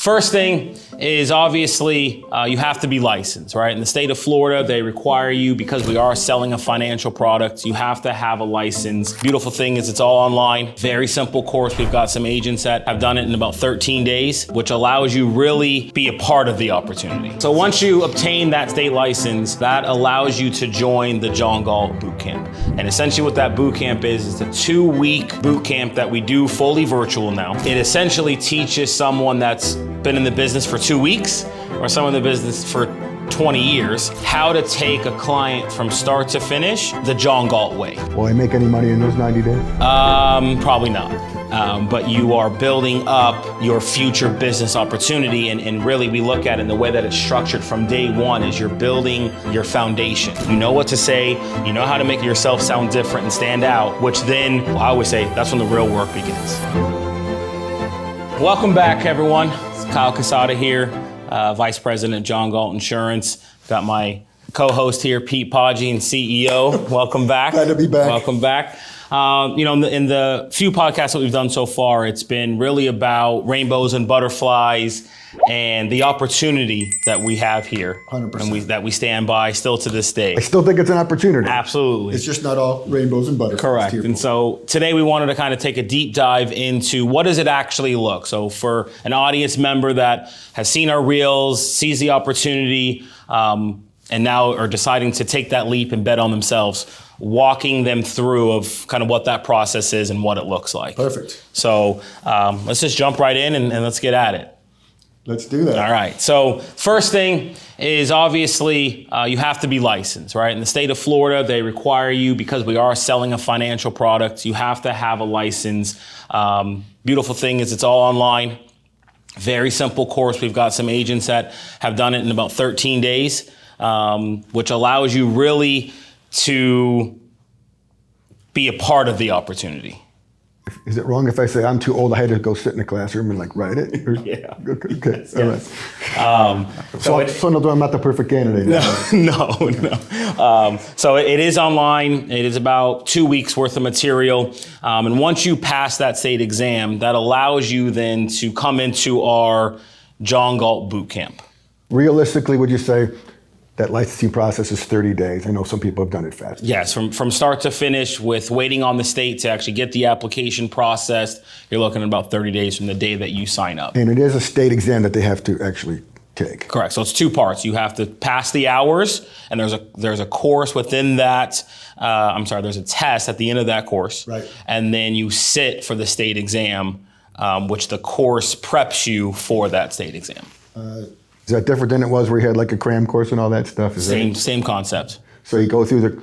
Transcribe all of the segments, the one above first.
First thing is obviously you have to be licensed, right? In the state of Florida, they require you, because we are selling a financial product, you have to have a license. Beautiful thing is it's all online. Very simple course. We've got some agents that have done it in about 13 days, which allows you really be a part of the opportunity. So once you obtain that state license, that allows you to join the John Galt boot camp. And essentially what that boot camp is a 2-week boot camp that we do fully virtual now. It essentially teaches someone that's been in the business for 2 weeks or someone in the business for 20 years how to take a client from start to finish the John Galt way. Will they make any money in those 90 days? Probably not. But you are building up your future business opportunity, and really we look at it in the way that it's structured from day one is you're building your foundation. You know what to say, you know how to make yourself sound different and stand out, which then, I always say, that's when the real work begins. Welcome back, everyone. It's Kyle Casada here, Vice President of John Galt Insurance. Got my co-host here, Pete Podgian, CEO. Welcome back. Glad to be back. Welcome back. In the few podcasts that we've done so far, it's been really about rainbows and butterflies and the opportunity that we have here. 100%. And that we stand by still to this day. I still think it's an opportunity. Absolutely. It's just not all rainbows and butterflies. Correct. And so today we wanted to kind of take a deep dive into what does it actually look. So for an audience member that has seen our reels, sees the opportunity, and now are deciding to take that leap and bet on themselves, walking them through of kind of what that process is and what it looks like. Perfect. So let's just jump right in and let's get at it. Let's do that. All right. So first thing is obviously you have to be licensed, right? In the state of Florida, they require you, because we are selling a financial product, you have to have a license. Beautiful thing is it's all online. Very simple course. We've got some agents that have done it in about 13 days, which allows you really to be a part of the opportunity. Is it wrong if I say I'm too old, I had to go sit in a classroom and write it? Yeah. Okay. Yes. All right. So no, I'm not the perfect candidate. No. So it is online. It is about 2 weeks worth of material. And once you pass that state exam, that allows you then to come into our John Galt boot camp. Realistically, would you say that licensing process is 30 days? I know some people have done it fast. Yes, from start to finish, with waiting on the state to actually get the application processed, you're looking at about 30 days from the day that you sign up. And it is a state exam that they have to actually take. Correct. So it's 2 parts. You have to pass the hours, and there's a course within that. There's a test at the end of that course. Right. And then you sit for the state exam, which the course preps you for that state exam. Is that different than it was where you had like a cram course and all that stuff? Same concept. So you go through the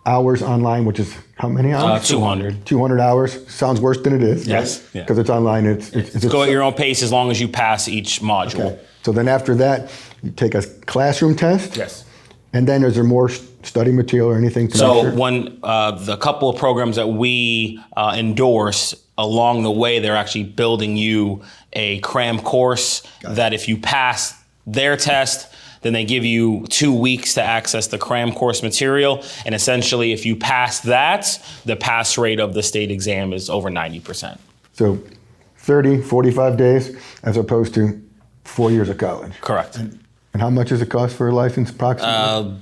hours online, which is how many hours? 200. 200 hours. Sounds worse than it is. Yes. Because it's online. It's go at your own pace as long as you pass each module. Okay. So then after that, you take a classroom test. Yes. And then is there more study material or anything to make sure? When the couple of programs that we endorse, along the way, they're actually building you a cram course that if you pass their test, then they give you 2 weeks to access the cram course material. And essentially, if you pass that, the pass rate of the state exam is over 90%. So 30, 45 days as opposed to 4 years of college. Correct. And how much does it cost for a license approximately?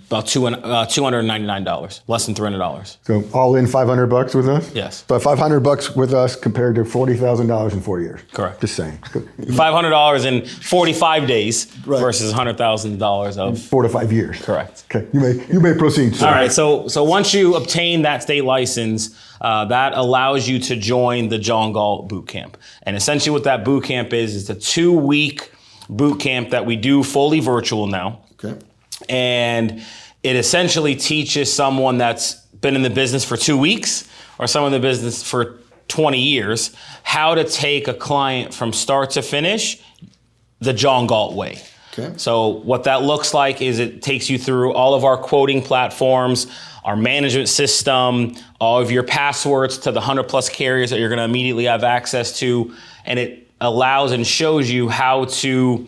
About $299, less than $300. So all in $500 with us? Yes. But $500 with us compared to $40,000 in 4 years. Correct. Just saying. $500 in 45 days versus $100,000 of 4 to 5 years. Correct. Okay, you may proceed. Sir. All right. So once you obtain that state license, that allows you to join the John Galt boot camp. And essentially, what that boot camp is a 2-week boot camp that we do fully virtual now. Okay. And it essentially teaches someone that's been in the business for 2 weeks or someone in the business for 20 years how to take a client from start to finish the John Galt way. Okay. So what that looks like is it takes you through all of our quoting platforms, our management system, all of your passwords to the 100+ carriers that you're going to immediately have access to, and it allows and shows you how to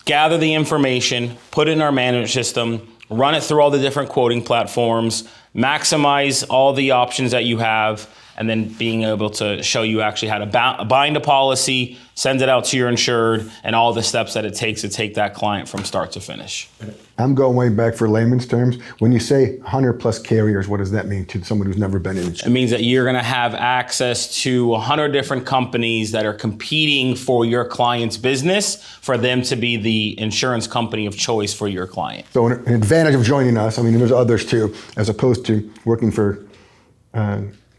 gather the information, put it in our management system, run it through all the different quoting platforms, maximize all the options that you have, and then being able to show you actually how to bind a policy, send it out to your insured, and all the steps that it takes to take that client from start to finish. I'm going way back for layman's terms. When you say 100 plus carriers, what does that mean to someone who's never been in insurance? It means that you're going to have access to 100 different companies that are competing for your client's business for them to be the insurance company of choice for your client. So an advantage of joining us, I mean, there's others too, as opposed to working for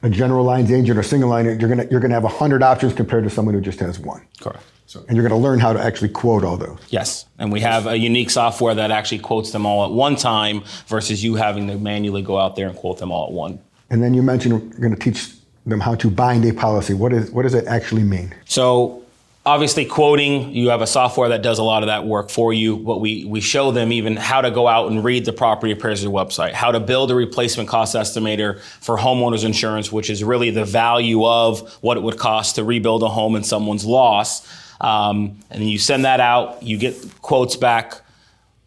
a general lines agent or single line, you're gonna have 100 options compared to someone who just has one. Correct. And you're gonna learn how to actually quote all those. Yes, and we have a unique software that actually quotes them all at one time versus you having to manually go out there and quote them all at one. And then you mentioned you're gonna teach them how to bind a policy. What does it actually mean? So obviously quoting, you have a software that does a lot of that work for you, but we show them even how to go out and read the property appraiser website, how to build a replacement cost estimator for homeowners insurance, which is really the value of what it would cost to rebuild a home in someone's loss. And you send that out, you get quotes back.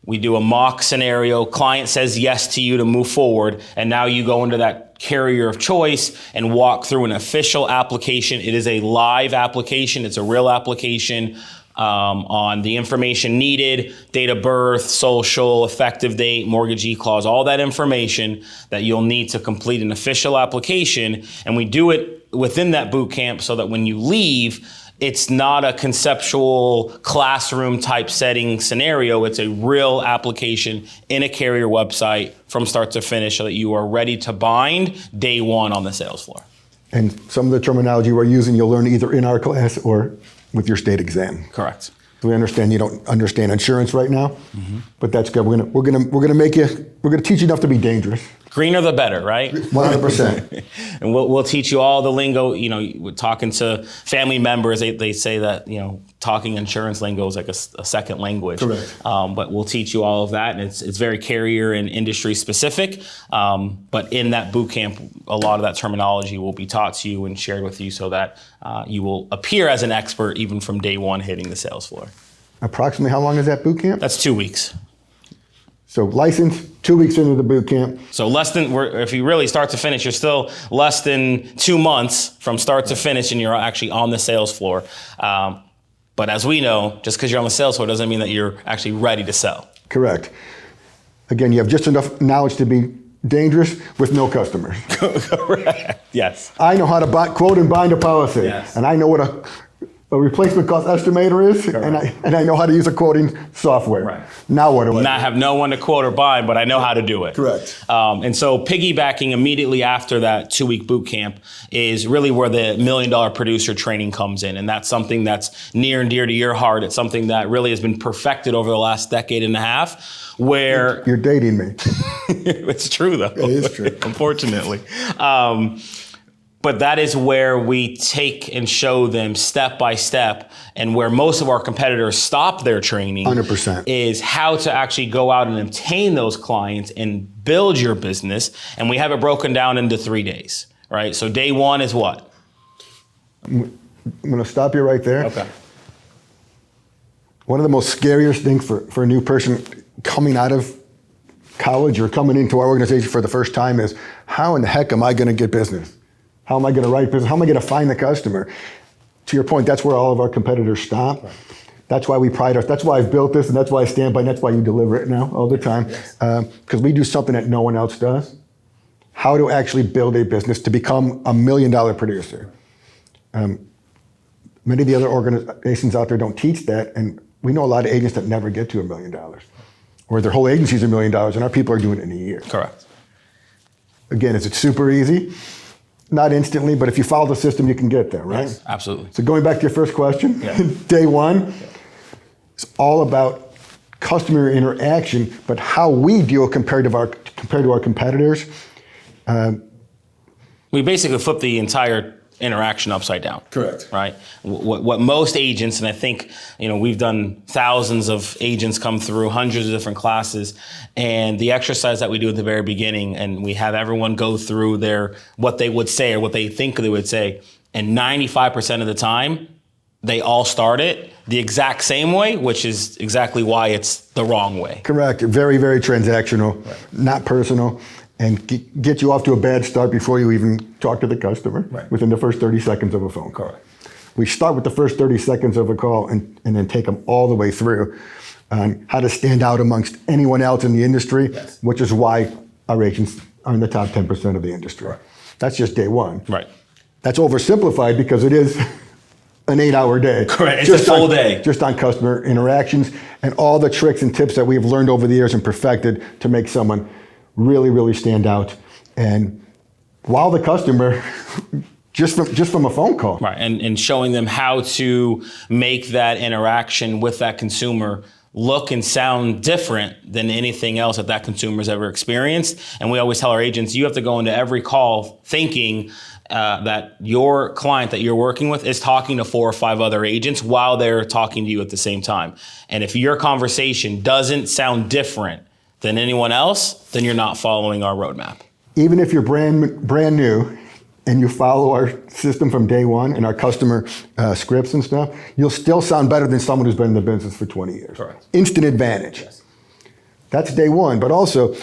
We do a mock scenario, client says yes to you to move forward, and now you go into that carrier of choice and walk through an official application. It is a live application, it's a real application on the information needed, date of birth, social, effective date, mortgagee clause, all that information that you'll need to complete an official application. And we do it within that boot camp so that when you leave, it's not a conceptual classroom type setting scenario. It's a real application in a carrier website from start to finish so that you are ready to bind day one on the sales floor. And some of the terminology we're using, you'll learn either in our class or with your state exam. Correct. So we understand you don't understand insurance right now, but that's good. We're gonna teach you enough to be dangerous. Greener the better, right? 100%. And we'll teach you all the lingo. You know, we're talking to family members, they say that, you know, talking insurance lingo is like a second language. Correct. But we'll teach you all of that, and it's very carrier and industry specific. But in that boot camp, a lot of that terminology will be taught to you and shared with you so that you will appear as an expert even from day one hitting the sales floor. Approximately how long is that boot camp? That's 2 weeks. So licensed, 2 weeks into the boot camp. So if you really start to finish, you're still less than 2 months from start to finish, and you're actually on the sales floor. But as we know, just because you're on the sales floor doesn't mean that you're actually ready to sell. Correct. Again, you have just enough knowledge to be dangerous with no customers. Correct. Yes. I know how to quote and bind a policy, Yes. and I know what a replacement cost estimator is, and I know how to use a quoting software. Right. Now what do I Not have no one to quote or bind, but I know how to do it. Correct. And so piggybacking immediately after that 2-week boot camp is really where the $1 Million Producer training comes in. And that's something that's near and dear to your heart. It's something that really has been perfected over the last decade and a half, where... You're dating me. It's true, though. It is true. Unfortunately. But that is where we take and show them step by step, and where most of our competitors stop their training 100%. is how to actually go out and obtain those clients and build your business. And we have it broken down into 3 days, right? So day one is what? I'm going to stop you right there. Okay. One of the most scariest things for a new person coming out of college or coming into our organization for the first time is, how in the heck am I going to get business? How am I going to write business? How am I going to find the customer? To your point, that's where all of our competitors stop. Right. That's why we pride ourselves. That's why I've built this, and that's why I stand by, and that's why you deliver it now all the time. Because we do something that no one else does. How to actually build a business to become $1 million producer. Many of the other organizations out there don't teach that, and we know a lot of agents that never get to $1 million. Or their whole agency's $1 million, and our people are doing it in a year. Correct. Again, is it super easy? Not instantly, but if you follow the system, you can get there, right? Yes, absolutely. So going back to your first question, day one, it's all about customer interaction, but how we deal compared to our competitors. We basically flip the entire interaction upside down. Correct. Right? What most agents, and I think, you know, we've done thousands of agents come through, hundreds of different classes, and the exercise that we do at the very beginning, and we have everyone go through what they would say or what they think they would say, and 95% of the time, they all start it the exact same way, which is exactly why it's the wrong way. Correct. Very, very transactional, not personal, and get you off to a bad start before you even talk to the customer within the first 30 seconds of a phone call. We start with the first 30 seconds of a call and then take them all the way through on how to stand out amongst anyone else in the industry, Yes. which is why our agents are in the top 10% of the industry. Right. That's just day one. Right. That's oversimplified because it is an 8-hour day. Correct. It's a full day. Just on customer interactions and all the tricks and tips that we've learned over the years and perfected to make someone really, really stand out. And wow the customer just from a phone call. Right. And showing them how to make that interaction with that consumer look and sound different than anything else that consumer's ever experienced. And we always tell our agents, you have to go into every call thinking that your client that you're working with is talking to 4 or 5 other agents while they're talking to you at the same time. And if your conversation doesn't sound different than anyone else, then you're not following our roadmap. Even if you're brand new and you follow our system from day one and our customer scripts and stuff, you'll still sound better than someone who's been in the business for 20 years. Correct. Instant advantage. Yes. That's day one, but also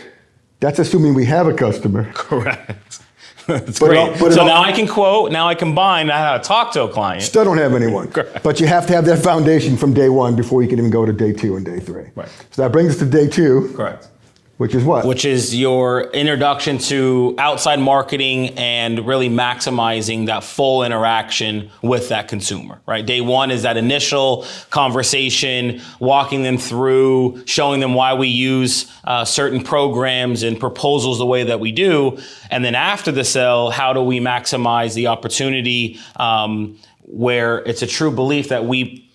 that's assuming we have a customer. Correct. That's But great. it So all- now I can quote, now I combine how to talk to a client. Still don't have anyone. Correct. But you have to have that foundation from day one before you can even go to day 2 and day 3. Right. So that brings us to day 2, Correct. which is what? Which is your introduction to outside marketing and really maximizing that full interaction with that consumer, right? Day 1 is that initial conversation, walking them through, showing them why we use certain programs and proposals the way that we do. And then after the sale, how do we maximize the opportunity where it's a true belief that we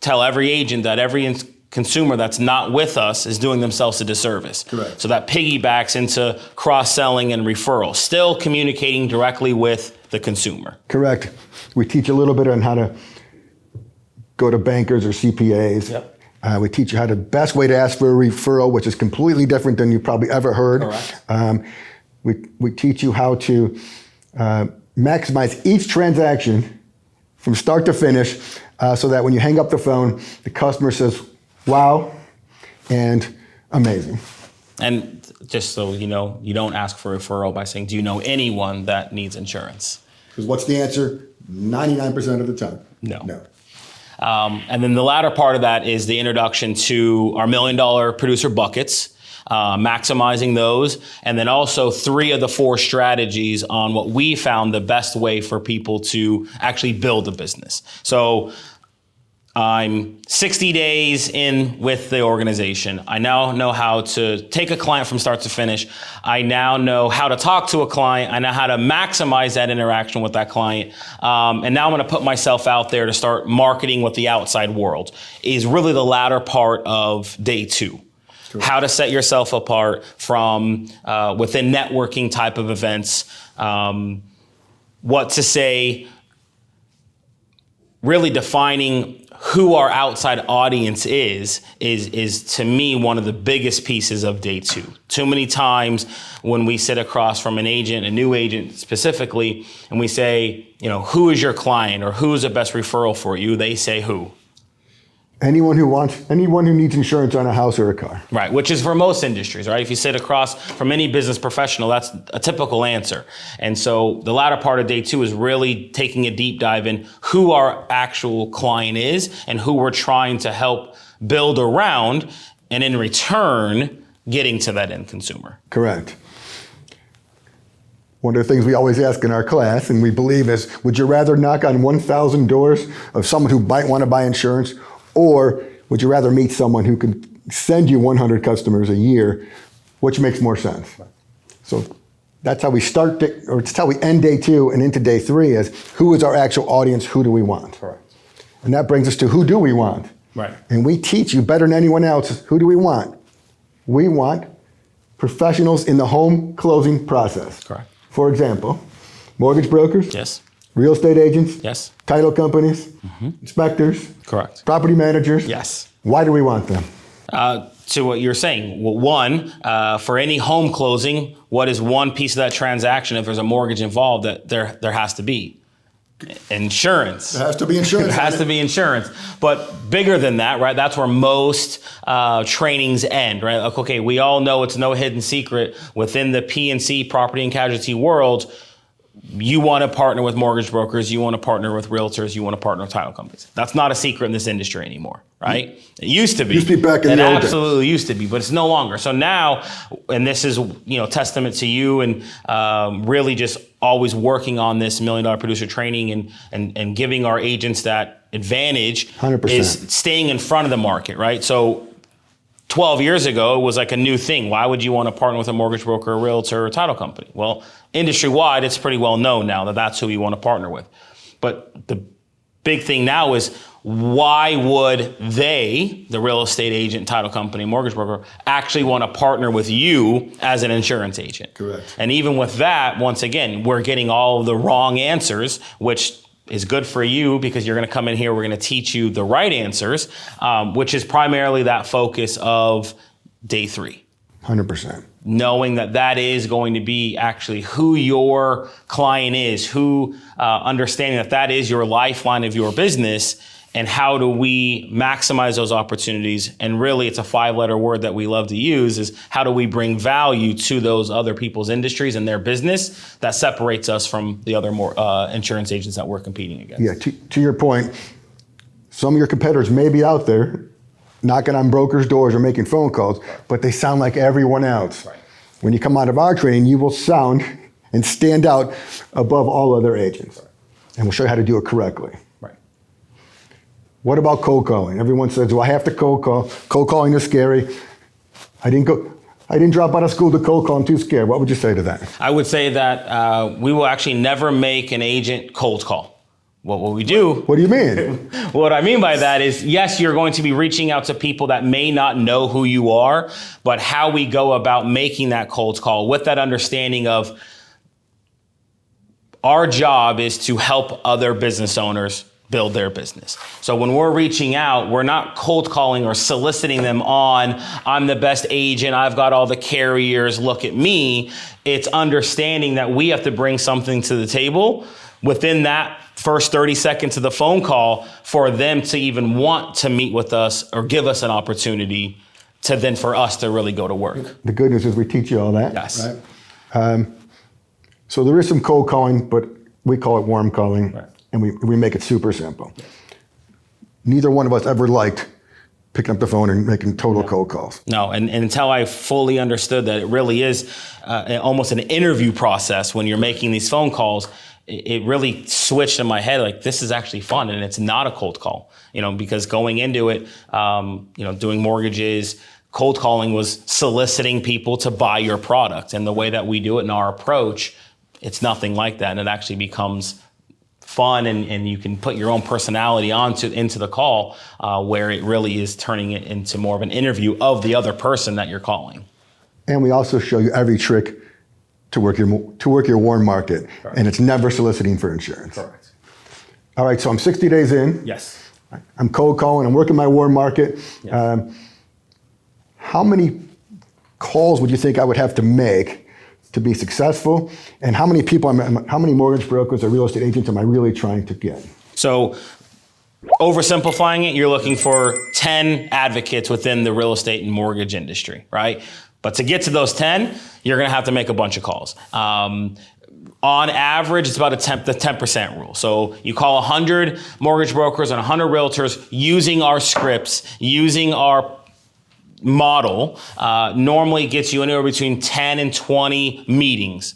tell every agent that every consumer that's not with us is doing themselves a disservice. Correct. So that piggybacks into cross-selling and referral, still communicating directly with the consumer. Correct. We teach a little bit on how to go to bankers or CPAs. Yep. We teach you how the best way to ask for a referral, which is completely different than you've probably ever heard. Correct. We teach you how to maximize each transaction from start to finish so that when you hang up the phone, the customer says, wow, and amazing. And just so you know, you don't ask for a referral by saying, do you know anyone that needs insurance? Because what's the answer? 99% of the time. No. No. And then the latter part of that is the introduction to our $1 million producer buckets, maximizing those, and then also 3 of the 4 strategies on what we found the best way for people to actually build a business. So I'm 60 days in with the organization. I now know how to take a client from start to finish. I now know how to talk to a client. I know how to maximize that interaction with that client. And now I'm going to put myself out there to start marketing with the outside world is really the latter part of day 2. Sure. How to set yourself apart from within networking type of events, what to say, really defining who our outside audience is to me one of the biggest pieces of day 2. Too many times when we sit across from an agent, a new agent specifically, and we say, you know, who is your client or who is the best referral for you? They say who? Anyone who needs insurance on a house or a car. Right, which is for most industries, right? If you sit across from any business professional, that's a typical answer. And so the latter part of day 2 is really taking a deep dive in who our actual client is and who we're trying to help build around, and in return, getting to that end consumer. Correct. One of the things we always ask in our class, and we believe is, would you rather knock on 1,000 doors of someone who might want to buy insurance, or would you rather meet someone who could send you 100 customers a year? Which makes more sense? So that's how we start, or it's how we end day 2 and into day 3 is, who is our actual audience? Who do we want? Correct. And that brings us to who do we want? Right. And we teach you better than anyone else, who do we want? We want professionals in the home closing process. Correct. For example, mortgage brokers, Yes. real estate agents, Yes. title companies, inspectors, Correct. property managers. Yes. Why do we want them? To what you're saying, well, one, for any home closing, what is one piece of that transaction if there's a mortgage involved that there has to be? Insurance. There has to be insurance. There has to be insurance. But bigger than that, right? That's where most trainings end, right? Like, okay, we all know it's no hidden secret within the P&C property and casualty world. you want to partner with mortgage brokers, you want to partner with realtors, you want to partner with title companies. That's not a secret in this industry anymore, right? It used to be. Used to be back in the old days. It absolutely used to be, but it's no longer. So now, and this is, testament to you and really just always working on this $1 Million Producer training and giving our agents that advantage 100%. is staying in front of the market, right? So 12 years ago, it was like a new thing. Why would you want to partner with a mortgage broker, a realtor, or a title company? Well, industry-wide, it's pretty well known now that that's who you want to partner with. But the big thing now is, why would they, the real estate agent, title company, mortgage broker, actually want to partner with you as an insurance agent? Correct. And even with that, once again, we're getting all of the wrong answers, which is good for you because you're going to come in here, we're going to teach you the right answers, which is primarily that focus of day 3. 100%. Knowing that that is going to be actually who your client is, who understanding that that is your lifeline of your business, and how do we maximize those opportunities? And really, it's a 5-letter word that we love to use, is how do we bring value to those other people's industries and their business that separates us from the other more insurance agents that we're competing against? Yeah, to your point, some of your competitors may be out there knocking on brokers' doors or making phone calls, but they sound like everyone else. Right. When you come out of our training, you will sound and stand out above all other agents. Right. And we'll show you how to do it correctly. Right. What about cold calling? Everyone says, well, I have to cold call. Cold calling is scary. I didn't drop out of school to cold call. I'm too scared. What would you say to that? I would say that we will actually never make an agent cold call. What we do? What do you mean? What I mean by that is, yes, you're going to be reaching out to people that may not know who you are, but how we go about making that cold call with that understanding of our job is to help other business owners build their business. So when we're reaching out, we're not cold calling or soliciting them on, I'm the best agent, I've got all the carriers, look at me. It's understanding that we have to bring something to the table within that first 30 seconds of the phone call for them to even want to meet with us or give us an opportunity to then for us to really go to work. The good news is we teach you all that. Yes. Right? So there is some cold calling, but we call it warm calling, Right. and we make it super simple. Neither one of us ever liked picking up the phone and making total cold calls. No, and until I fully understood that it really is almost an interview process when you're making these phone calls, it really switched in my head, like, this is actually fun and it's not a cold call, because going into it, doing mortgages, cold calling was soliciting people to buy your product. And the way that we do it in our approach, it's nothing like that. And it actually becomes fun and you can put your own personality into the call where it really is turning it into more of an interview of the other person that you're calling. And we also show you every trick to work your warm market. Correct. And it's never soliciting for insurance. Correct. All right, so I'm 60 days in. Yes. I'm cold calling, I'm working my warm market. Yes. How many calls would you think I would have to make to be successful? And how many mortgage brokers or real estate agents am I really trying to get? So oversimplifying it, you're looking for 10 advocates within the real estate and mortgage industry, right? But to get to those 10, you're going to have to make a bunch of calls. On average, it's about the 10% rule. So you call 100 mortgage brokers and 100 realtors using our scripts, using our model, normally gets you anywhere between 10 and 20 meetings,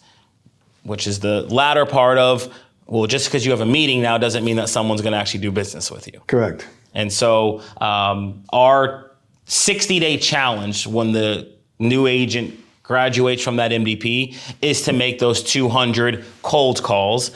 which is the latter part of, well, just because you have a meeting now doesn't mean that someone's going to actually do business with you. Correct. And so our 60-day challenge when the new agent graduates from that MDP is to make those 200 cold calls,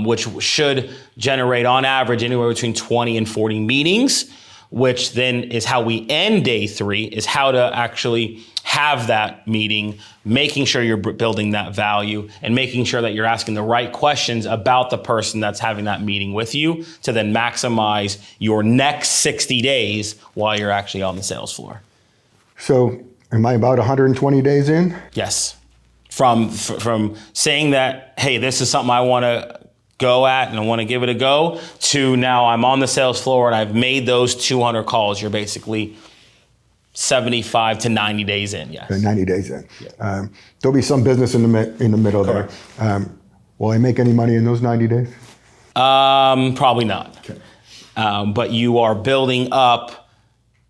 which should generate on average anywhere between 20 and 40 meetings, which then is how we end day 3, is how to actually have that meeting, making sure you're building that value and making sure that you're asking the right questions about the person that's having that meeting with you to then maximize your next 60 days while you're actually on the sales floor. So am I about 120 days in? Yes. From saying that, hey, this is something I want to go at and I want to give it a go, to now I'm on the sales floor and I've made those 200 calls, you're basically 75 to 90 days in, yes. 90 days in. Yeah. There'll be some business in the middle there. Will I make any money in those 90 days? Probably not. Okay. But you are building up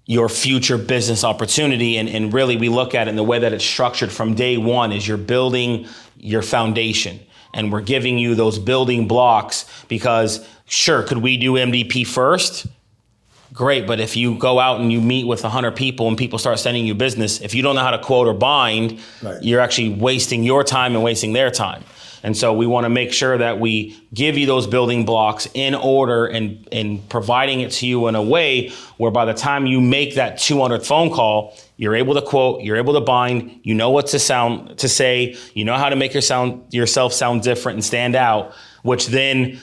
your future business opportunity. And really, we look at it in the way that it's structured from day one is you're building your foundation. And we're giving you those building blocks because, sure, could we do MDP first? Great, but if you go out and you meet with 100 people and people start sending you business, if you don't know how to quote or bind, right, you're actually wasting your time and wasting their time. And so we want to make sure that we give you those building blocks in order and providing it to you in a way where by the time you make that 200th phone call, you're able to quote, you're able to bind, you know what to say, you know how to make yourself sound different and stand out, which then,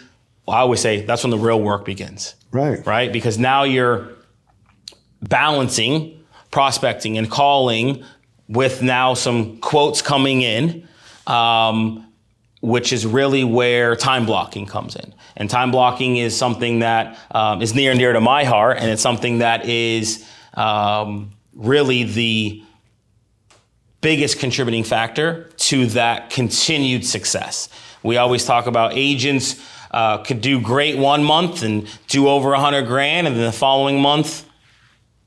I always say, that's when the real work begins. Right. Right? Because now you're balancing prospecting and calling with now some quotes coming in, which is really where time blocking comes in. And time blocking is something that is near and dear to my heart, and it's something that is really the biggest contributing factor to that continued success. We always talk about agents could do great one month and do over $100,000, and then the following month,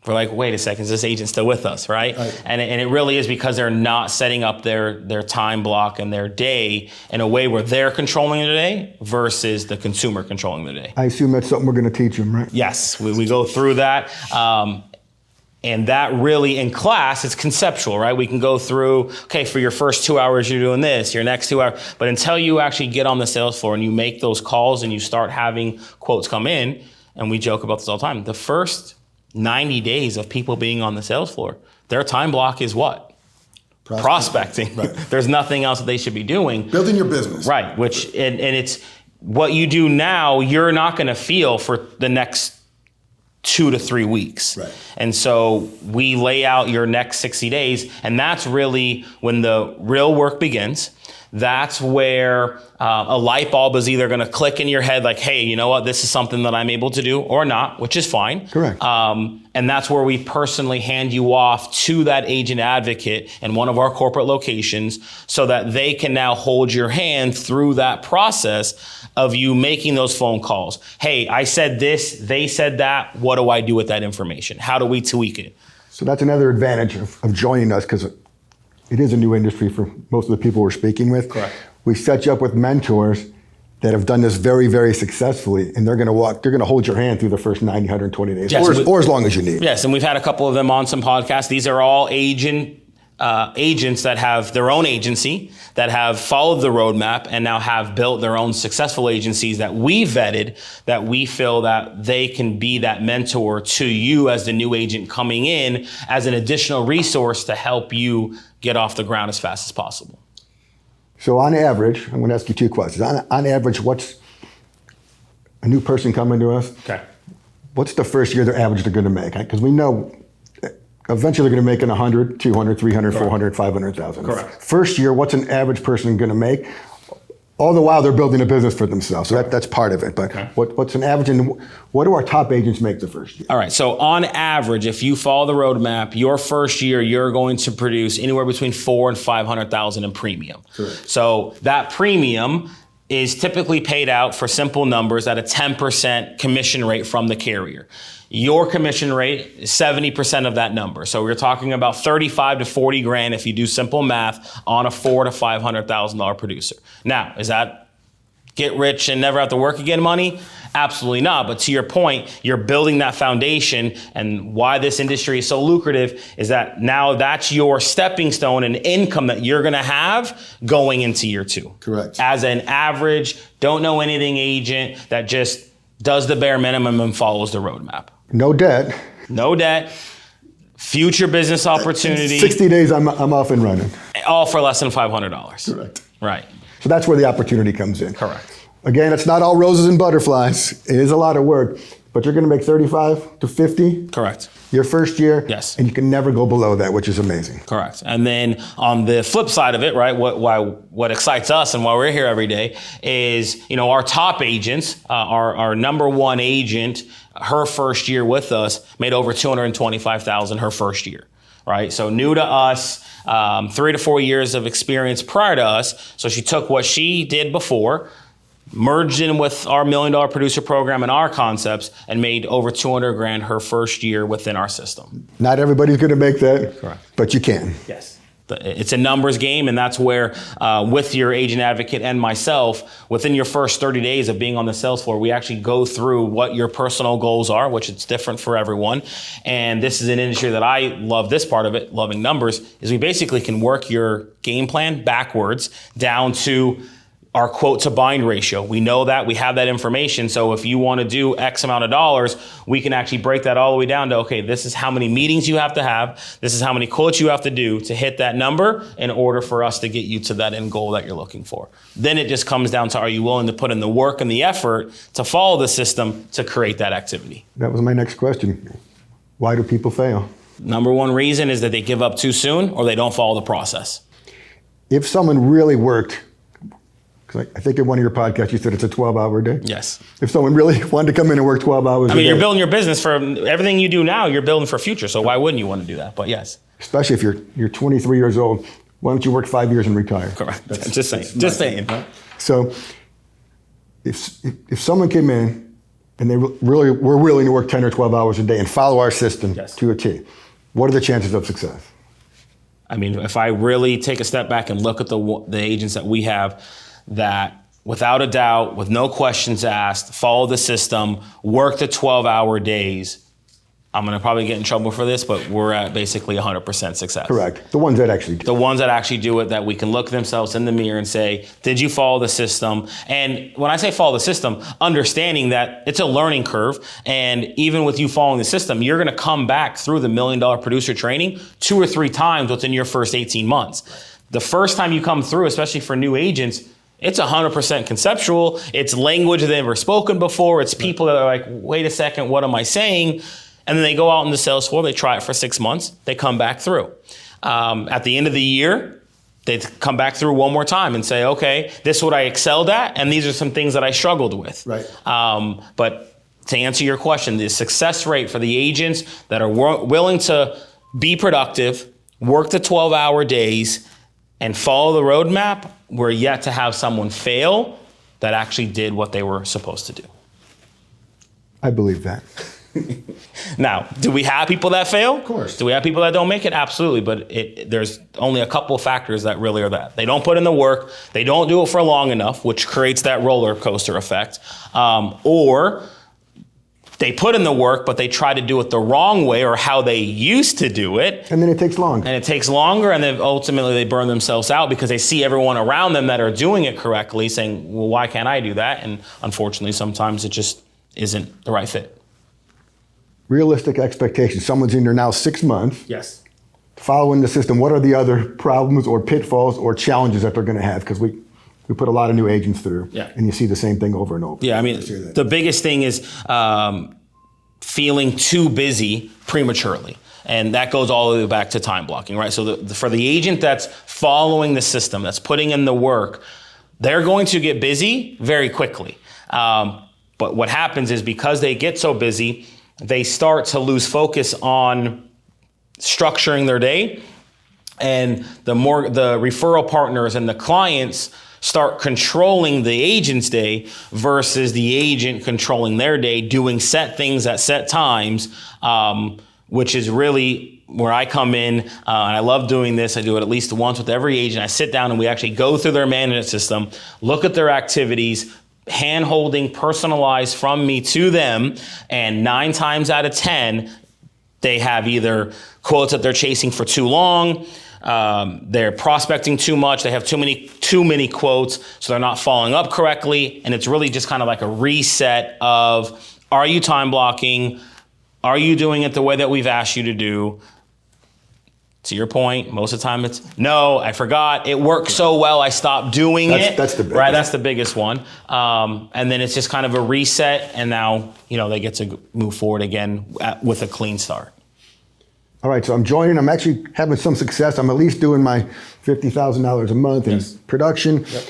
we're like, wait a second, is this agent still with us, right? And it really is because they're not setting up their time block and their day in a way where they're controlling the day versus the consumer controlling the day. I assume that's something we're going to teach them, right? Yes, we go through that. And that really, in class, it's conceptual, right? We can go through, okay, for your first 2 hours, you're doing this, your next 2 hours. But until you actually get on the sales floor and you make those calls and you start having quotes come in, and we joke about this all the time, the first 90 days of people being on the sales floor, their time block is what? Prospecting. Right. There's nothing else that they should be doing. Building your business. Right, which, and it's what you do now, you're not going to feel for the next 2 to 3 weeks. Right. And so we lay out your next 60 days, and that's really when the real work begins. That's where a light bulb is either going to click in your head like, hey, you know what, this is something that I'm able to do or not, which is fine. Correct. And that's where we personally hand you off to that agent advocate in one of our corporate locations so that they can now hold your hand through that process of you making those phone calls. Hey, I said this, they said that. What do I do with that information? How do we tweak it? So that's another advantage of joining us, because it is a new industry for most of the people we're speaking with. Correct. We set you up with mentors that have done this very, very successfully, and they're going to hold your hand through the first 90, 120 days, Yes, or as long as you need. Yes, and we've had a couple of them on some podcasts. These are all agents that have their own agency, that have followed the roadmap and now have built their own successful agencies that we vetted, that we feel that they can be that mentor to you as the new agent coming in as an additional resource to help you get off the ground as fast as possible. So on average, I'm going to ask you two questions. On average, what's a new person coming to us? Okay. What's the first year they're average they're going to make? Because we know eventually they're going to make 100, 200, 300, Correct. 400, 500,000. Correct. First year, what's an average person going to make? All the while they're building a business for themselves. So that's part of it. But Okay. what's an average, and what do our top agents make the first year? All right. So on average, if you follow the roadmap, your first year, you're going to produce anywhere between $400,000 and $500,000 in premium. Correct. So that premium is typically paid out for simple numbers at a 10% commission rate from the carrier. Your commission rate is 70% of that number. So we're talking about 35 to 40 grand if you do simple math on a $400,000 to $500,000 producer. Now, is that get rich and never have to work again money? Absolutely not. But to your point, you're building that foundation, and why this industry is so lucrative is that now that's your stepping stone and income that you're going to have going into year two. Correct. As an average, don't know anything agent that just does the bare minimum and follows the roadmap. No debt. No debt, future business opportunity, 60 days, I'm off and running. all for less than $500. Correct. Right. So that's where the opportunity comes in. Correct. Again, it's not all roses and butterflies. It is a lot of work, but you're going to make 35 to 50 Correct. your first year. Yes. And you can never go below that, which is amazing. Correct. And then on the flip side of it, right, what excites us and why we're here every day is, our top agents, our number one agent, her first year with us made over $225,000 her first year. right? So new to us, 3 to 4 years of experience prior to us. So she took what she did before, merged in with our $1 Million Producer Program and our concepts, and made over 200 grand her first year within our system. Not everybody's going to make that, Correct. But you can. Yes. It's a numbers game, and that's where, with your agent advocate and myself, within your first 30 days of being on the sales floor, we actually go through what your personal goals are, which it's different for everyone. And this is an industry that I love. This part of it, loving numbers, is we basically can work your game plan backwards down to our quote to bind ratio. We know that, we have that information. So if you want to do X amount of dollars, we can actually break that all the way down to, okay, this is how many meetings you have to have. This is how many quotes you have to do to hit that number in order for us to get you to that end goal that you're looking for. Then it just comes down to, are you willing to put in the work and the effort to follow the system to create that activity? That was my next question. Why do people fail? Number one reason is that they give up too soon or they don't follow the process. If someone really worked, I think in one of your podcasts you said it's a 12-hour day. Yes. If someone really wanted to come in and work 12 hours a day. You're building your business for everything you do now, you're building for future. So why wouldn't you want to do that? But yes. Especially if you're 23 years old, why don't you work 5 years and retire? Correct. Just saying. So if someone came in and they really were willing to work 10 or 12 hours a day and follow our system to a T, what are the chances of success? I mean, if I really take a step back and look at the agents that we have that without a doubt, with no questions asked, follow the system, work the 12-hour days, I'm going to probably get in trouble for this, but we're at basically 100% success. Correct. The ones that actually do. The ones that actually do it, that we can look themselves in the mirror and say, did you follow the system? And when I say follow the system, understanding that it's a learning curve. And even with you following the system, you're going to come back through the $1 Million Producer training 2 or 3 times within your first 18 months. The first time you come through, especially for new agents, it's 100% conceptual. It's language they've never spoken before. It's people that are like, wait a second, what am I saying? And then they go out in the sales floor, they try it for 6 months, they come back through. At the end of the year, they come back through one more time and say, okay, this is what I excelled at, and these are some things that I struggled with. Right. But to answer your question, the success rate for the agents that are willing to be productive, work the 12-hour days, and follow the roadmap, we're yet to have someone fail that actually did what they were supposed to do. I believe that. Now, do we have people that fail? Of course. Do we have people that don't make it? Absolutely. But there's only a couple of factors that really are that. They don't put in the work. They don't do it for long enough, which creates that roller coaster effect. Or they put in the work, but they try to do it the wrong way or how they used to do it. And then it takes longer. And it takes longer, and then ultimately they burn themselves out because they see everyone around them that are doing it correctly saying, well, why can't I do that? And unfortunately, sometimes it just isn't the right fit. Realistic expectations. Someone's in there now 6 months. Yes. Following the system, what are the other problems or pitfalls or challenges that they're going to have? Because we put a lot of new agents through, and you see the same thing over and over. Yeah, I mean, the biggest thing is feeling too busy prematurely. And that goes all the way back to time blocking, right? So for the agent that's following the system, that's putting in the work, they're going to get busy very quickly. But what happens is because they get so busy, they start to lose focus on structuring their day. And the referral partners and the clients start controlling the agent's day versus the agent controlling their day, doing set things at set times, which is really where I come in. And I love doing this. I do it at least once with every agent. I sit down and we actually go through their management system, look at their activities, hand-holding, personalized from me to them, and 9 times out of 10, they have either quotes that they're chasing for too long, they're prospecting too much, they have too many quotes, so they're not following up correctly, and it's really just kind of like a reset of, are you time blocking? Are you doing it the way that we've asked you to do? To your point, most of the time it's, no, I forgot. It worked so well, I stopped doing it. That's the biggest. Right, that's the biggest one. And then it's just kind of a reset, and now they get to move forward again with a clean start. All right, so I'm actually having some success. I'm at least doing my $50,000 a month in production. Yep.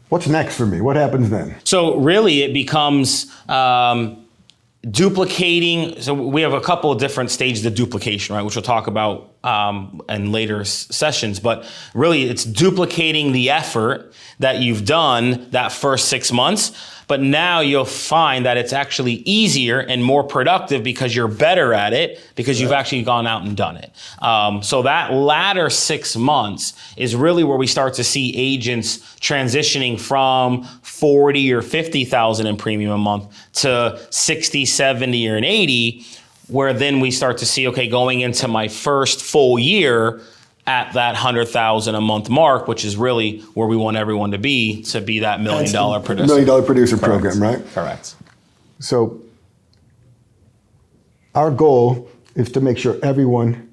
What's next for me? What happens then? So really it becomes duplicating, so we have a couple of different stages of duplication, right, which we'll talk about in later sessions, but really it's duplicating the effort that you've done that first 6 months, but now you'll find that it's actually easier and more productive because you're better at it because you've actually gone out and done it. So that latter 6 months is really where we start to see agents transitioning from 40 or 50,000 in premium a month to 60, 70, or an 80, where then we start to see, okay, going into my first full year at that 100,000 a month mark, which is really where we want everyone to be that $1 million producer. $1 million producer Correct. program, right? Correct. So our goal is to make sure everyone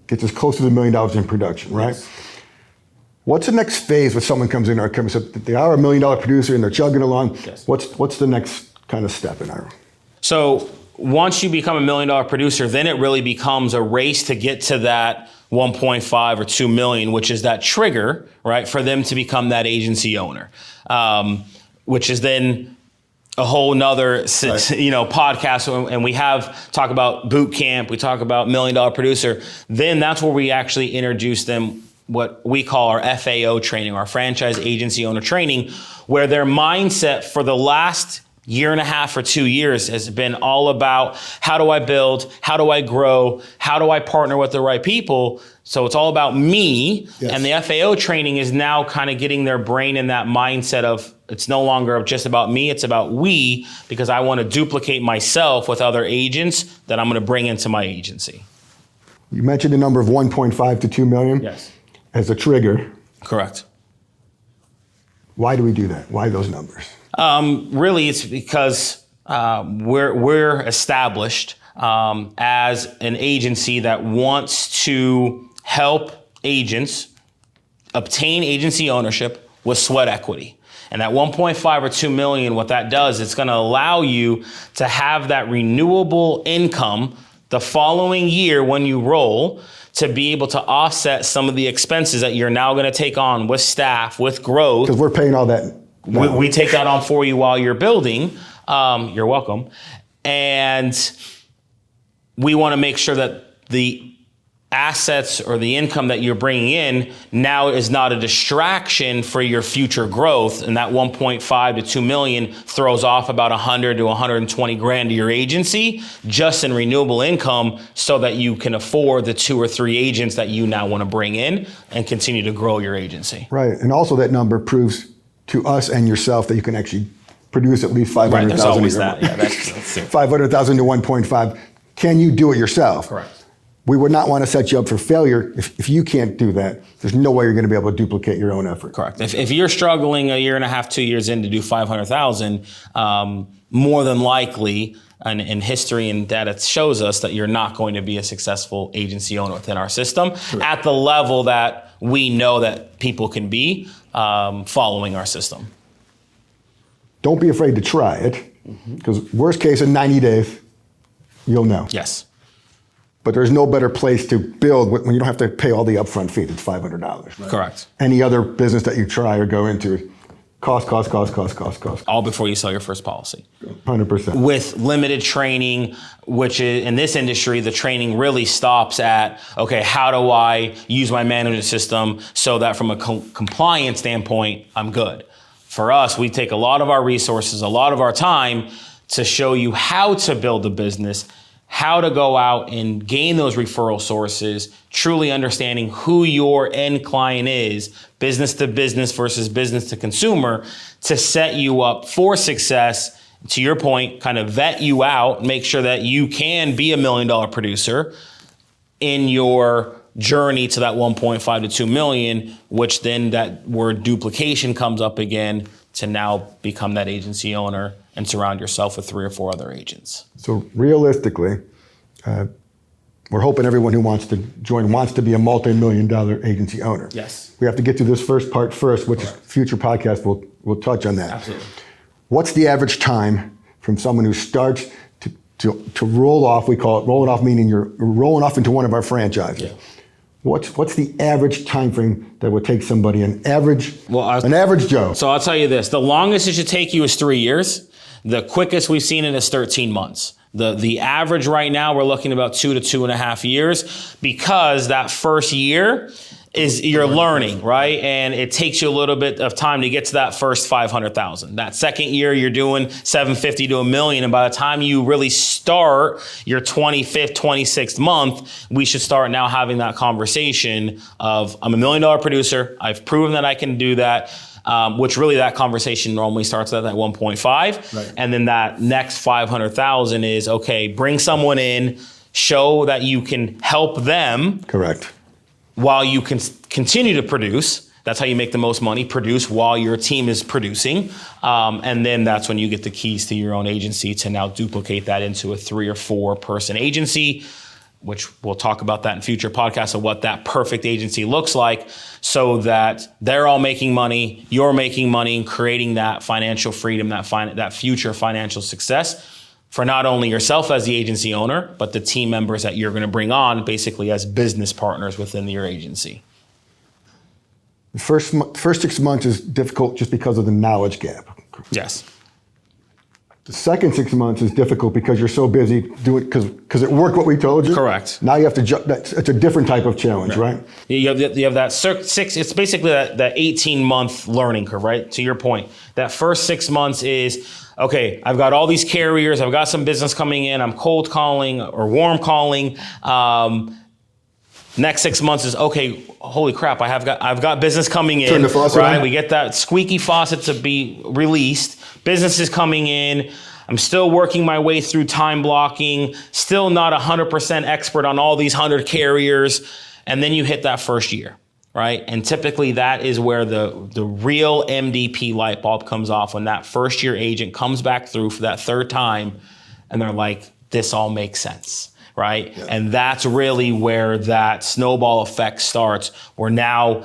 gets as close to the $1 million in production, right? Yes. What's the next phase when someone comes in our company? So they are a $1 million producer and they're chugging along. Yes. What's the next kind of step in our? So once you become $1 million producer, then it really becomes a race to get to that 1.5 or 2 million, which is that trigger, right, for them to become that agency owner, which is then a whole nother, podcast. And we have talk about boot camp, we talk about $1 million producer. Then that's where we actually introduce them what we call our FAO training, our franchise agency owner training, where their mindset for the last year and a half or 2 years has been all about how do I build, how do I grow, how do I partner with the right people. So it's all about me. Yes. And the FAO training is now kind of getting their brain in that mindset of it's no longer just about me, it's about we, because I want to duplicate myself with other agents that I'm going to bring into my agency. You mentioned the number of 1.5 to 2 million. Yes. As a trigger. Correct. Why do we do that? Why those numbers? Really, it's because we're established as an agency that wants to help agents obtain agency ownership with sweat equity. And that 1.5 or 2 million, what that does, it's going to allow you to have that renewable income the following year when you roll, to be able to offset some of the expenses that you're now going to take on with staff, with growth. Because we're paying all that. We take that on for you while you're building. You're welcome. And we want to make sure that the assets or the income that you're bringing in now is not a distraction for your future growth. And that 1.5 to 2 million throws off about 100 to 120 grand to your agency just in renewable income, so that you can afford the 2 or 3 agents that you now want to bring in and continue to grow your agency. Right. And also that number proves to us and yourself that you can actually produce at least 500,000. Right, there's always that. Yeah, that's it. 500,000 to 1.5. Can you do it yourself? Correct. We would not want to set you up for failure. If you can't do that, there's no way you're going to be able to duplicate your own effort. Correct. If you're struggling a year and a half, 2 years in to do 500,000, more than likely, and history and data shows us that you're not going to be a successful agency owner within our system at the level that we know that people can be following our system. Don't be afraid to try it, because worst case in 90 days, you'll know. Yes. But there's no better place to build when you don't have to pay all the upfront fee. It's $500. Right? Correct. Any other business that you try or go into, cost. All before you sell your first policy. 100%. With limited training, which is, in this industry, the training really stops at, okay, how do I use my management system so that from a compliance standpoint, I'm good. For us, we take a lot of our resources, a lot of our time to show you how to build a business, how to go out and gain those referral sources, truly understanding who your end client is, business to business versus business to consumer, to set you up for success. To your point, kind of vet you out, make sure that you can be $1 million producer in your journey to that 1.5 to 2 million, which then that word duplication comes up again to now become that agency owner and surround yourself with 3 or 4 other agents. So realistically, we're hoping everyone who wants to join wants to be a multi-million-dollar agency owner. Yes. We have to get to this first part first, which future podcast will touch on that. Absolutely. What's the average time from someone who starts to roll off? We call it rolling off, meaning you're rolling off into one of our franchises. Yeah. What's the average time frame that would take somebody, an average Joe? So I'll tell you this, the longest it should take you is 3 years. The quickest we've seen it is 13 months. The average right now, we're looking about 2 to 2.5 years, because that first year is you're learning, right? And it takes you a little bit of time to get to that first 500,000. That second year, you're doing 750 to $1 million. And by the time you really start your 25th, 26th month, we should start now having that conversation of, I'm $1 million producer. I've proven that I can do that. Which really that conversation normally starts at that 1.5. Right. And then that next 500,000 is, okay, bring someone in, show that you can help them. Correct. While you can continue to produce. That's how you make the most money, produce while your team is producing. And then that's when you get the keys to your own agency to now duplicate that into a 3 or 4 person agency, which we'll talk about that in future podcasts of what that perfect agency looks like, so that they're all making money, you're making money, and creating that financial freedom, that future financial success for not only yourself as the agency owner, but the team members that you're going to bring on basically as business partners within your agency. The first 6 months is difficult just because of the knowledge gap. Yes. The second 6 months is difficult because you're so busy doing, because it worked what we told you. Correct. Now you have to it's a different type of challenge, right? You have that 6, it's basically that 18-month learning curve, right? To your point, that first 6 months is, okay, I've got all these carriers, I've got some business coming in, I'm cold calling or warm calling. Next 6 months is, okay, holy crap, I've got business coming in. Turn the faucet right? on. We get that squeaky faucet to be released. Business is coming in. I'm still working my way through time blocking, still not 100% expert on all these 100 carriers. And then you hit that first year, right? And typically that is where the real MDP light bulb comes off, when that first year agent comes back through for that third time and they're like, this all makes sense. Right? Yeah. And that's really where that snowball effect starts, where now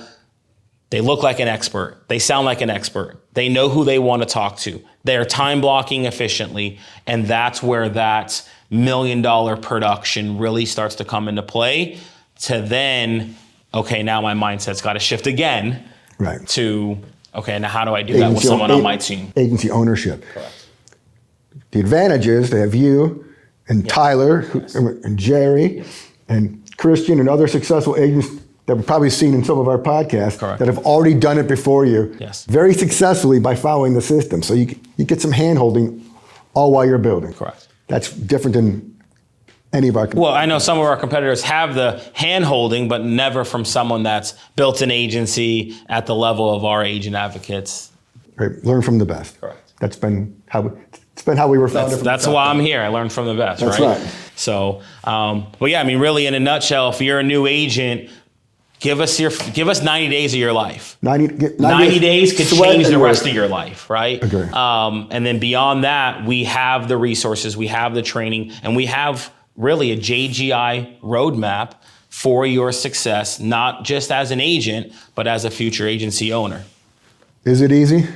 they look like an expert. They sound like an expert. They know who they want to talk to. They're time blocking efficiently. And that's where that $1 million production really starts to come into play, to then, okay, now my mindset's got to shift again. Right. To, okay, now how do I do that with someone on my team? Agency ownership. Correct. The advantage is they have you and Tyler and Jerry and Christian and other successful agents that we've probably seen in some of our podcasts. Correct. That have already done it before you, yes, very successfully by following the system. So you get some hand-holding all while you're building. Correct. That's different than any of our competitors. Well, I know some of our competitors have the hand-holding, but never from someone that's built an agency at the level of our agent advocates. Right. Learn from the best. Correct. It's been how we were founded. That's why I'm here. I learned from the best. That's right. So, well, yeah. I mean, really, in a nutshell, if you're a new agent, give us 90 days of your life. 90 days could change the rest of your life, right? Agree. And then beyond that, we have the resources, we have the training, and we have really a JGI roadmap for your success, not just as an agent, but as a future agency owner. Is it easy?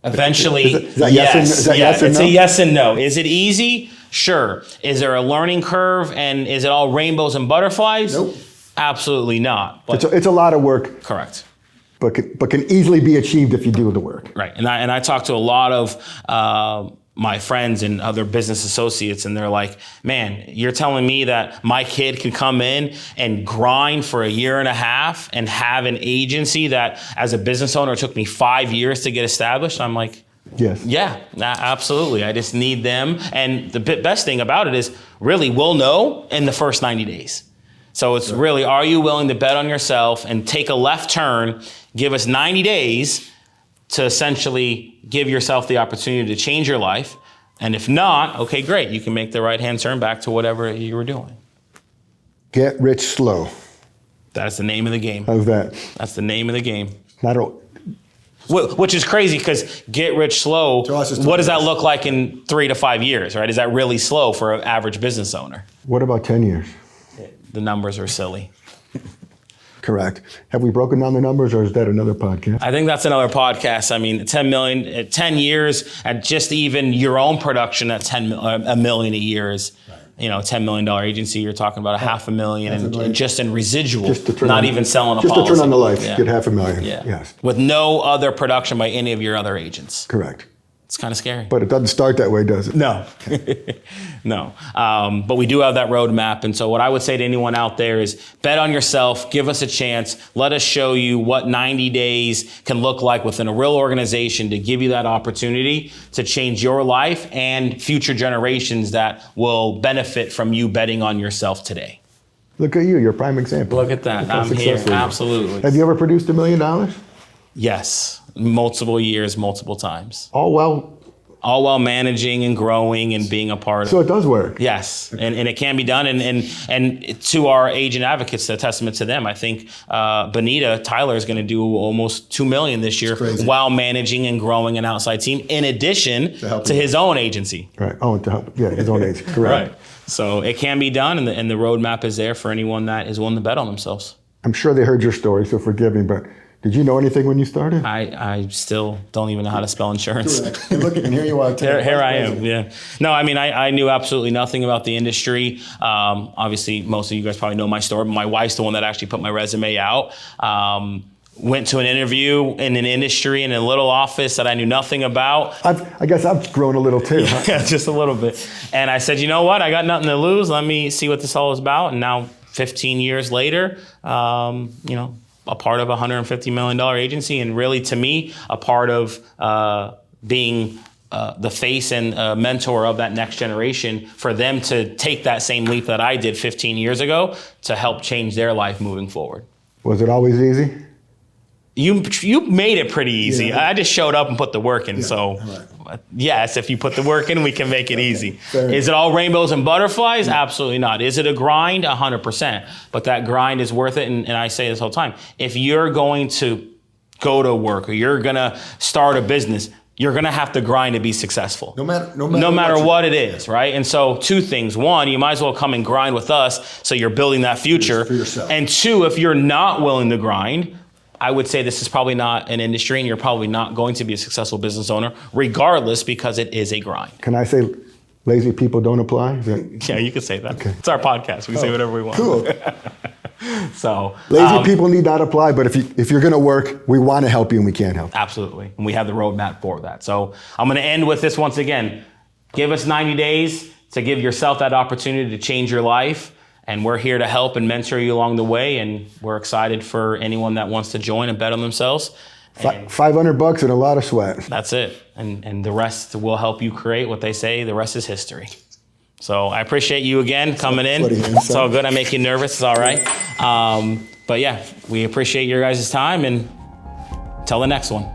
Eventually, is that yes. It's a yes and no. Is it easy? Sure. Is there a learning curve, and is it all rainbows and butterflies? Nope. Absolutely not. But it's a lot of work. Correct. But can easily be achieved if you do the work. Right. And I talk to a lot of my friends and other business associates, and they're like, man, you're telling me that my kid can come in and grind for 1.5 years and have an agency that, as a business owner, it took me 5 years to get established? I'm like, yes. Yeah, absolutely. I just need them. And the best thing about it is, really, we'll know in the first 90 days. So it's really, are you willing to bet on yourself and take a left turn, give us 90 days to essentially give yourself the opportunity to change your life? And if not, okay, great. You can make the right-hand turn back to whatever you were doing. Get rich slow. That's the name of the game. How's that? That's the name of the game. Not Which is crazy, because get rich slow, what does that look like in 3 to 5 years, right? Is that really slow for an average business owner? What about 10 years? The numbers are silly. Correct. Have we broken down the numbers, or is that another podcast? I think that's another podcast. I mean, 10 million, at 10 years, at just even your own production at $1 million a year is, $10 million agency, you're talking about $500,000 and just in residual, not even selling a policy. Just to turn on the lights, get $500,000. Yeah. Yes. With no other production by any of your other agents. Correct. It's kind of scary. But it doesn't start that way, does it? No, no. But we do have that roadmap. And so what I would say to anyone out there is bet on yourself, give us a chance. Let us show you what 90 days can look like within a real organization to give you that opportunity to change your life and future generations that will benefit from you betting on yourself today. Look at you. You're a prime example. Look at that. I'm here. Absolutely. Have you ever produced $1 million? Yes. Multiple years, multiple times. All while managing and growing and being a part of it. So it does work. Yes, and it can be done. And to our agent advocates, a testament to them. I think Benita Tyler is going to do almost $2 million this year while managing and growing an outside team, in addition to his own agency. Right. Oh, to help. Yeah, his own agency. Correct. Right. So it can be done, and the roadmap is there for anyone that is willing to bet on themselves. I'm sure they heard your story, so forgive me, but did you know anything when you started? I still don't even know how to spell insurance. And look, and here you are. Here I am, yeah. No, I mean, I knew absolutely nothing about the industry. Obviously, most of you guys probably know my story, but my wife's the one that actually put my resume out. Went to an interview in an industry in a little office that I knew nothing about. I guess I've grown a little too. Huh? Yeah, just a little bit. And I said, you know what? I got nothing to lose. Let me see what this all is about. And now, 15 years later, a part of a $150 million agency, and really, to me, a part of being the face and mentor of that next generation, for them to take that same leap that I did 15 years ago to help change their life moving forward. Was it always easy? You made it pretty easy. Yeah. I just showed up and put the work in. So yes, if you put the work in, we can make it easy. Is it all rainbows and butterflies? Absolutely not. Is it a grind? 100%. But that grind is worth it. And I say this all the time. If you're going to go to work or you're going to start a business, you're going to have to grind to be successful. No matter what it is, right? And so 2 things. 1, you might as well come and grind with us so you're building that future. For yourself. And 2, if you're not willing to grind, I would say this is probably not an industry and you're probably not going to be a successful business owner, regardless, because it is a grind. Can I say lazy people don't apply? Yeah, you can say that. Okay. It's our podcast. We can say whatever we want. Cool. So lazy people need not apply, but if you're going to work, we want to help you and we can help. Absolutely. And we have the roadmap for that. So I'm going to end with this once again. Give us 90 days to give yourself that opportunity to change your life. And we're here to help and mentor you along the way. And we're excited for anyone that wants to join and bet on themselves. $500 and a lot of sweat. That's it. And the rest will help you create what they say. The rest is history. So I appreciate you again coming in. It's all good. I make you nervous. It's all right. But yeah, we appreciate your guys' time, and till the next one.